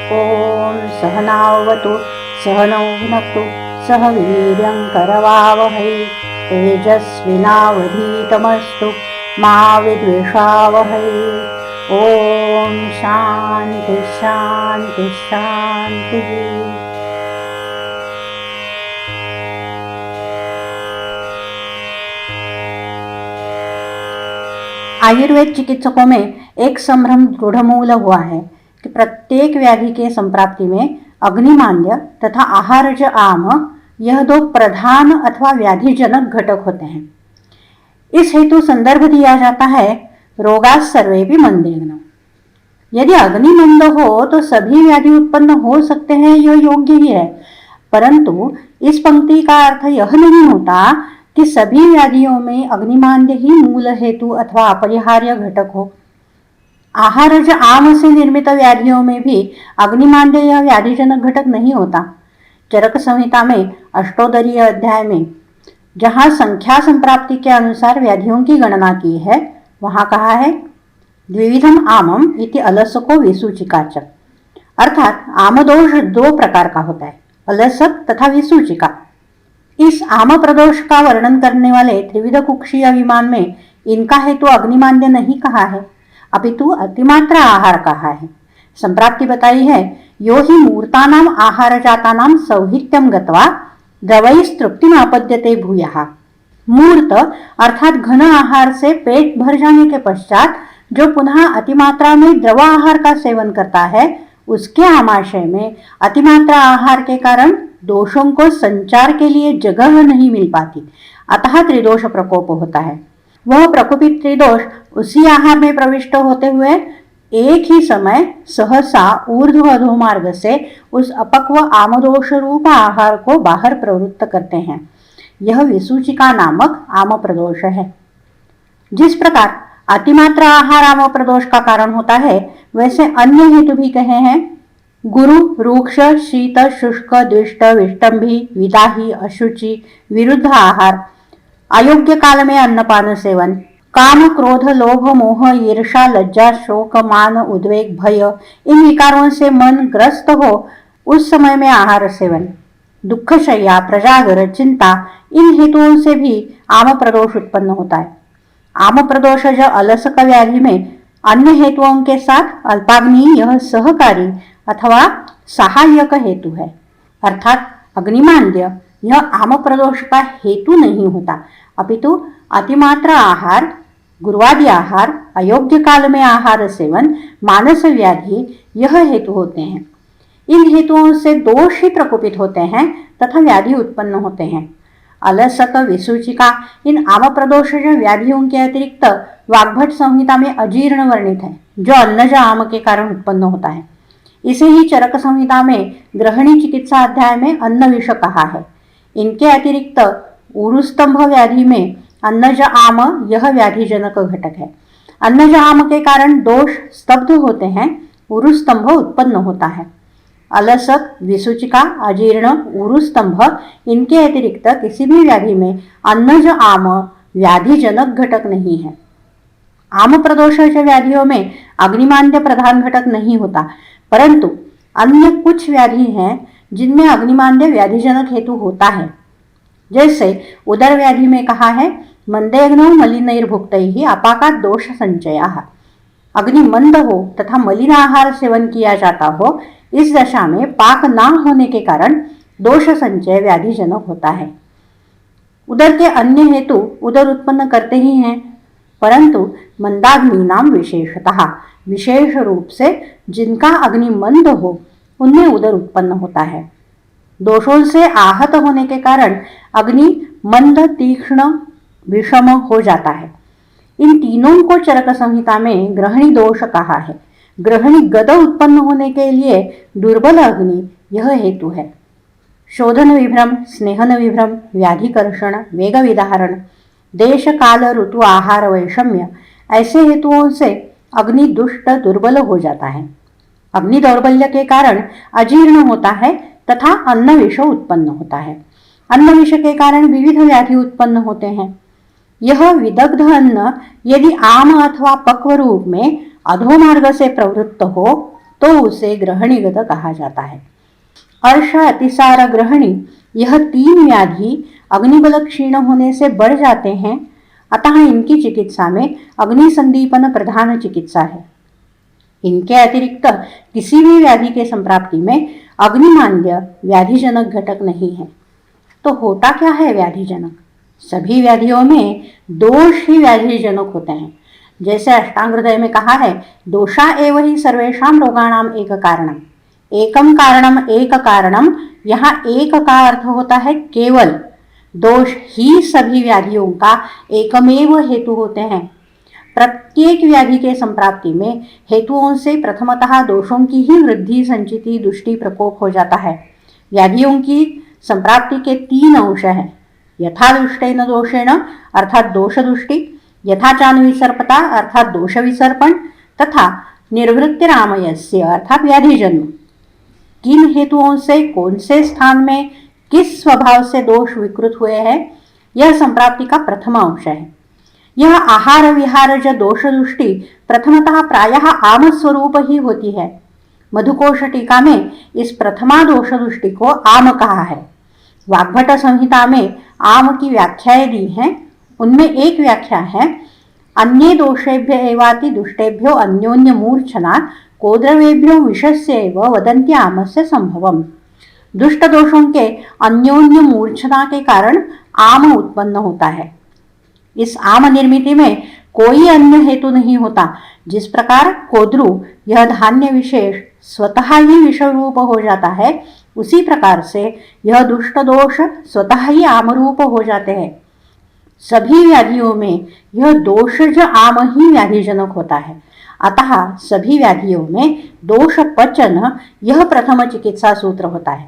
ओम सहनावतु सहनौ भुनक्तु सह वीर्यं करवावहै तेजस्विनावधीतमस्तु मा विद्विषावहै। ओम शांति शांति शांति। आयुर्वेद चिकित्सकों में एक संभ्रम दृढ़मूल हुआ है कि प्रत्येक व्याधि के संप्राप्ति में अग्निमांद्य तथा आहारज आम यह दो प्रधान अथवा व्याधिजनक घटक होते हैं। इस हेतु संदर्भ दिया जाता है रोगाः सर्वेपि मंदेग्न। यदि अग्नि मंद हो तो सभी व्याधि उत्पन्न हो सकते हैं, यह योग्य ही है, परंतु इस पंक्ति का अर्थ यह नहीं होता कि सभी व्याधियों में अग्निमांद्य ही मूल हेतु अथवा अपरिहार्य घटक हो। आहारज आम से निर्मित व्याधियों में भी अग्निमांद्य यह व्याधिजनक घटक नहीं होता। चरक संहिता में अष्टोदरीय अध्याय में जहाँ संख्या संप्राप्ति के अनुसार व्याधियों की गणना की है, वहां कहा है द्विविधम आमम इति अलसको विसूचिकाच। अर्थात आमदोष दो प्रकार का होता है, अलसक तथा विसूचिका। इस आम प्रदोष का वर्णन करने वाले त्रिविध कुक्षीय विमान में इनका हेतु अग्निमांद्य नहीं कहा है, अपितु अतिमात्रा आहार कहा है। संप्राप्ति बताई है यो हि मूर्तानाम आहार जातानाम सौहित्यम गत्वा द्रवैस्तृप्तिम अपद्यते भूयः। मूर्त अर्थात घन आहार से पेट भर जाने के पश्चात जो पुनः अतिमात्रा में द्रव आहार का सेवन करता है, उसके आमाशय में अतिमात्रा आहार के कारण दोषों को संचार के लिए जगह नहीं मिल पाती, अतः त्रिदोष प्रकोप होता है। वह प्रकोपित त्रिदोष उसी आहार में प्रविष्ट होते हुए एक ही समय सहसा ऊर्ध्व अधोमार्ग से उस अपक्व आमदोष रूप आहार को बाहर प्रवृत्त करते हैं। यह विसूचिका नामक आम प्रदोष है। जिस प्रकार अतिमात्रा आहार आम प्रदोष का कारण होता है, वैसे अन्य हेतु भी कहे हैं। गुरु रूक्ष शीत शुष्क द्विष्ट विष्टंभी विदाही अशुचि विरुद्ध आहार, अयोग्य काल में अन्नपान सेवन, काम क्रोध लोभ मोह ईर्षा लज्जा शोक मान उद्वेग भय, इन विकारों से मन ग्रस्त हो उस समय में आहार सेवन, दुख शय्या प्रजागर चिंता, इन हेतुओं से भी आम प्रदोष उत्पन्न होता है। आम प्रदोष जो अलसक व्याधि में अन्य हेतुओं के साथ अल्पाग्नि यह सहकारी अथवा सहायक हेतु है, अर्थात अग्निमांद्य यह आम प्रदोष का हेतु नहीं होता, अपितु अतिमात्रा आहार, गुरुवादि आहार, अयोग्य काल में आहार सेवन, मानस व्याधि यह हेतु होते हैं। इन हेतुओं से दोष ही प्रकोपित होते हैं तथा व्याधि उत्पन्न होते हैं। अलसक विसूचिका इन आम प्रदोष व्याधियों के अतिरिक्त वाग्भट संहिता में अजीर्ण वर्णित है, जो अन्नज आम के कारण उत्पन्न होता है। इसे ही चरक संहिता में ग्रहणी चिकित्सा अध्याय में अन्न विष कहा है। इनके अतिरिक्त उरुस्तंभ व्याधि में अन्नज आम यह व्याधिजनक घटक है। अन्नज आम के कारण दोष स्तब्ध होते हैं, उरुस्तंभ उत्पन्न होता है। अलसक विसूचिका अजीर्ण उरुस्तंभ इनके अतिरिक्त किसी भी व्याधि में अन्नज आम व्याधिजनक घटक नहीं है। आम प्रदोष व्याधियों में अग्निमांद्य प्रधान घटक नहीं होता, परंतु अन्य कुछ व्याधि हैं जिनमें अग्निमांद्य व्याधिजनक हेतु होता है। जैसे उदर व्याधि में कहा है मंदेग्नो मलिनैर्भुक्तैः अपाकात् दोष संचयः। अग्नि मंद हो तथा मलिन आहार सेवन किया जाता हो, इस दशा में पाक ना होने के कारण दोष संचय व्याधिजनक होता है। उदर के अन्य हेतु उदर उत्पन्न करते ही हैं, परंतु मंदाग्नि नाम विशेषतः विशेष रूप से जिनका अग्नि मंद हो उनमें उदर उत्पन्न होता है। दोषों से आहत होने के कारण अग्नि मंद तीक्ष्ण विषम हो जाता है। इन तीनों को चरक संहिता में ग्रहणी दोष कहा है। ग्रहणी गद उत्पन्न होने के लिए दुर्बल अग्नि यह हेतु है। शोधन विभ्रम, स्नेहन विभ्रम, व्याधिकर्षण, वेग विदाहरण, देश काल ऋतु आहार वैषम्य, ऐसे हेतुओं से अग्नि दुष्ट दुर्बल हो जाता है। अग्नि दौर्बल्य के कारण अजीर्ण होता है तथा अन्न विष उत्पन्न होता है। अन्न विष के कारण विविध व्याधि उत्पन्न होते हैं। यह विदग्ध अन्न यदि आम अथवा पक्व रूप में अधोमार्ग से प्रवृत्त हो तो उसे ग्रहणीगत कहा जाता है। अर्श, अतिसार, ग्रहणी यह 3 व्याधि अग्निबल क्षीण होने से बढ़ जाते हैं, अतः इनकी चिकित्सा में अग्नि संदीपन प्रधान चिकित्सा है। इनके अतिरिक्त किसी भी व्याधि के संप्राप्ति में अग्निमांद्य व्याधिजनक घटक नहीं है। तो होता क्या है व्याधिजनक? सभी व्याधियों में दोष ही व्याधिजनक होते हैं। जैसे अष्टांग हृदय में कहा है, दोषा एव ही सर्वेषां रोगाणाम एक कारणम। एकम कारणम एक कारणम, यहाँ एक का अर्थ होता है केवल। दोष ही सभी व्याधियों का एकमेव हेतु होते हैं। प्रत्येक व्याधि के संप्राप्ति में हेतुओं से प्रथमतः दोषों की ही वृद्धि, संचिति, दुष्टि, प्रकोप हो जाता है। व्याधियों की संप्राप्ति के 3 अंश हैं। यथा दुष्टेन दोषेण अर्थात दोष दुष्टि, यथाचान विसर्पता अर्थात दोष विसर्पण, तथा निर्वृत्तिरामयस्य अर्थात व्याधि जन्म। किन हेतुओं से कौन से स्थान में किस स्वभाव से दोष विकृत हुए हैं, यह संप्राप्ति का प्रथम अंश है। यह आहार विहारज दोष दृष्टि प्रथमतः प्रायः आम स्वरूप ही होती है। मधुकोश टीका में इस प्रथमा दोष दृष्टि को आम कहा है। वाग्भट संहिता में आम की व्याख्याएं दी हैं। उनमें एक व्याख्या है, अन्ये दोषेभ्य एवाति दुष्टेभ्यो अन्योन्य मूर्छना कोद्रवेभ्यो विषस्य एव वदन्ति आमस्य संभवम। दुष्ट दोषों के अन्योन्य मूर्छना के कारण आम उत्पन्न होता है। इस आम निर्मिति में कोई अन्य हेतु नहीं होता। जिस प्रकार कोद्रु यह धान्य विशेष स्वतः ही विषरूप हो जाता है, उसी प्रकार से यह दुष्ट दोष स्वतः ही आमरूप हो जाते हैं। सभी व्याधियों में यह दोषज आम ही व्याधिजनक होता है। अतः सभी व्याधियों में दोष पचन यह प्रथम चिकित्सा सूत्र होता है।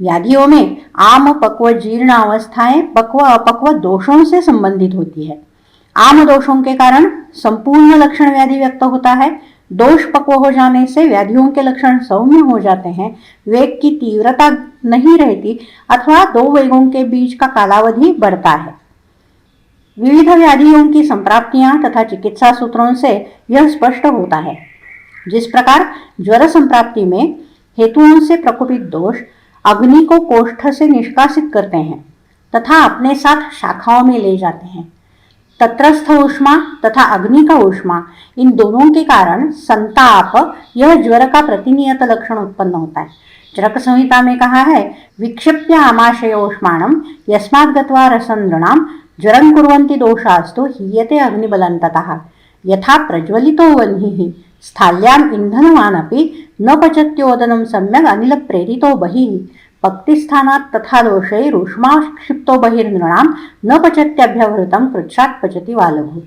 व्याधियों में आम, पक्व, जीर्ण अवस्थाएं पक्व अपक्व दोषों से संबंधित होती है। आम दोषों के कारण संपूर्ण लक्षण व्याधि व्यक्त होता है। दोष पक्व हो जाने से व्याधियों के लक्षण सौम्य हो जाते हैं। वेग की तीव्रता नहीं रहती अथवा 2 वेगों के बीच का कालावधि बढ़ता है। विविध व्याधियों की संप्राप्तियां तथा चिकित्सा सूत्रों से यह स्पष्ट होता है। जिस प्रकार ज्वर संप्राप्ति में हेतुओं से प्रकोपित दोष अग्नि को कोष्ठ से निष्कासित करते हैं तथा अपने साथ शाखाओं में ले जाते हैं। तत्रस्थ ऊष्मा तथा अग्नि का ऊष्मा, इन दोनों के कारण संताप यह ज्वर का प्रतिनियत लक्षण उत्पन्न होता है। चरक संहिता में कहा है, विक्षिप्य आमाशयोष्माणम यस्मात् गत्वा रसंद्रणाम ज्वरं कुर्वन्ति दोषास्तु हीयते अग्निबलन्ततः यथा प्रज्वलितो वह्निः स्थाल्याम् ईंधनवानपि न पचत्योदनं सम्यक् अनिल प्रेरितो बहिः पक्तिस्थानात् तथा दोषैरुष्माक्षिप्तो बहिर्नृणां न पचत्यभ्यवृतं कृच्छात् पचति वालभु।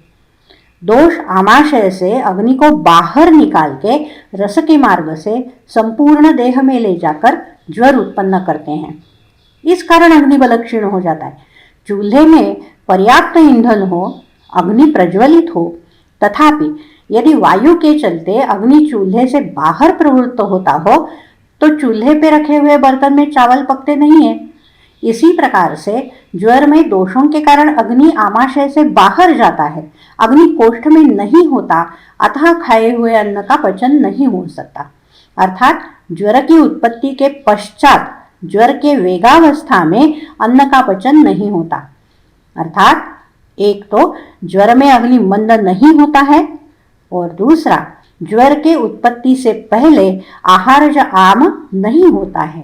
दोष आमाशय से अग्नि को बाहर निकाल के रस के मार्ग से संपूर्ण देह में ले जाकर ज्वर उत्पन्न करते हैं। इस कारण अग्निबल क्षीण हो जाता है। चूल्हे में पर्याप्त ईंधन हो, अग्नि प्रज्वलित हो, तथापि यदि वायु के चलते अग्नि चूल्हे से बाहर प्रवृत्त होता हो तो चूल्हे पे रखे हुए बर्तन में चावल पकते नहीं है। इसी प्रकार से ज्वर में दोषों के कारण अग्नि आमाशय से बाहर जाता है, अग्नि कोष्ठ में नहीं होता, अतः खाए हुए अन्न का पचन नहीं हो सकता। अर्थात ज्वर की उत्पत्ति के पश्चात ज्वर के वेगावस्था में अन्न का पचन नहीं होता। अर्थात एक तो ज्वर में अग्नि मंद नहीं होता है और दूसरा ज्वर के उत्पत्ति से पहले आहारज आम नहीं होता है।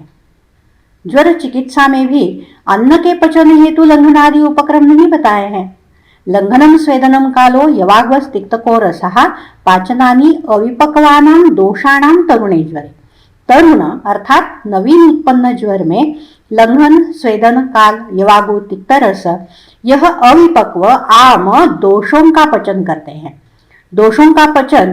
ज्वर चिकित्सा में भी अन्न के पचन हेतु लंघन आदि उपक्रम नहीं बताए हैं। लंघनम स्वेदनम कालो यवाग्वस तिक्तको रसः पाचनानि अविपक्वानां दोषाणां तरुणे ज्वरे। तरुण अर्थात नवीन उत्पन्न ज्वर में लंघन, स्वेदन काल, यवागु, तिक्त रस यह अविपक्व आम दोषों का पचन करते हैं। दोषों का पचन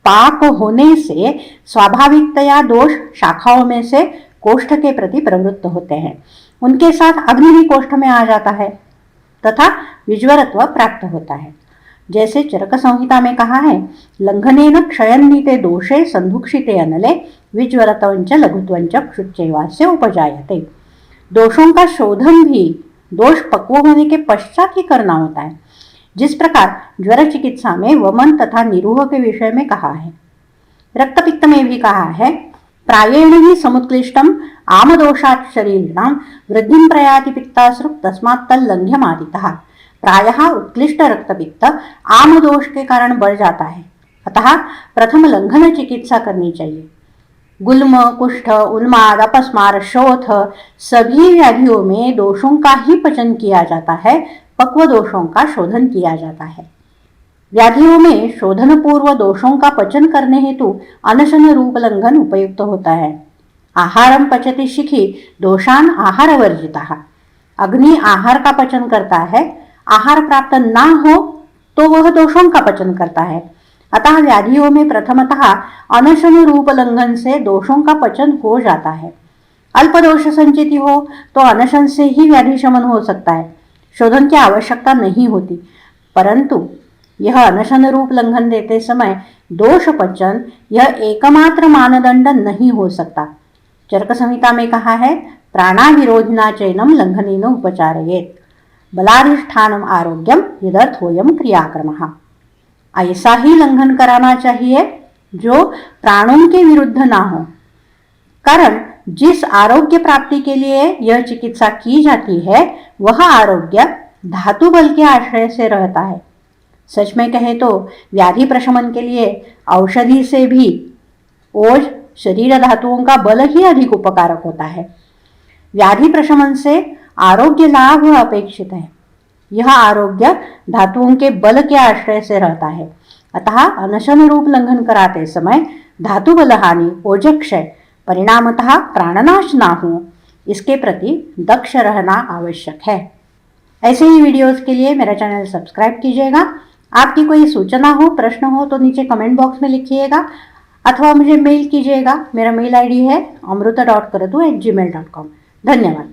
पाक होने से स्वाभाविकतया दोष शाखाओं में से कोष्ठ के प्रति प्रवृत्त होते हैं। उनके साथ अग्नि भी कोष्ठ में आ जाता है तथा विज्वरत्व प्राप्त होता है। जैसे चरक संहिता में कहा है, लंघनेन क्षयन्नीते दोषे संधुक्षिते अनले विज्वरत्वंच लघुत्वंच क्षुच्चैवास्य उपजायते। दोषों का शोधन भी दोष पक्व होने के पश्चात ही करना होता है। जिस प्रकार ज्वर चिकित्सा में वमन तथा निरूह के विषय में कहा है, रक्तपित्त में भी कहा है, प्रायेण ही समुत्क्लिष्टम आमदोषात् शरीरिणां वृद्धिं प्रयाति पित्तासृक् तस्मात् तल्लंघ्यमादितः। प्रायः उत्कृष्ट रक्तपित्त आमदोष के कारण बढ़ जाता है, अतः प्रथम लंघन चिकित्सा करनी चाहिए। गुल्म, कुष्ठ, उन्माद, अपस्मार, शोथ सभी व्याधियों में दोषों का ही पचन किया जाता है, पक्व दोषों का शोधन किया जाता है। व्याधियों में शोधन पूर्व दोषों का पचन करने हेतु अनशन रूप लंघन उपयुक्त होता है। आहारम पचति शिखी दोषान आहार वर्जिता। अग्नि आहार का पचन करता है, आहार प्राप्त ना हो तो वह दोषों का पचन करता है। अतः व्याधियों में प्रथमतः अनशन रूप लंघन से दोषों का पचन हो जाता है। अल्प दोष संचिति हो तो अनशन से ही व्याधि शमन हो सकता है, शोधन की आवश्यकता नहीं होती। परंतु यह अनशन रूप लंघन देते समय दोष पचन यह एकमात्र मानदंड नहीं हो सकता। चरक संहिता में कहा है, प्राणाविरोधिना चैनम लंघनेन उपचारयेत् बलाधिष्ठानम आरोग्यम यदर्थोयम क्रियाक्रमः। ऐसा ही लंघन कराना चाहिए जो प्राणों के विरुद्ध ना हो, कारण जिस आरोग्य प्राप्ति के लिए यह चिकित्सा की जाती है वह आरोग्य धातु बल के आश्रय से रहता है। सच में कहे तो व्याधि प्रशमन के लिए औषधि से भी ओज शरीर धातुओं का बल ही अधिक उपकारक होता है। व्याधि प्रशमन से आरोग्य लाभ अपेक्षित है। यह आरोग्य धातुओं के बल के आश्रय से रहता है, अतः अनशन रूप लंघन कराते समय धातु बल हानि, ओजक्षय, परिणामतः प्राणनाश ना हो, इसके प्रति दक्ष रहना आवश्यक है। ऐसे ही वीडियोस के लिए मेरा चैनल सब्सक्राइब कीजिएगा। आपकी कोई सूचना हो, प्रश्न हो तो नीचे कमेंट बॉक्स में लिखिएगा अथवा मुझे मेल कीजिएगा। मेरा मेल आईडी है amruta.karatu@gmail.com। धन्यवाद।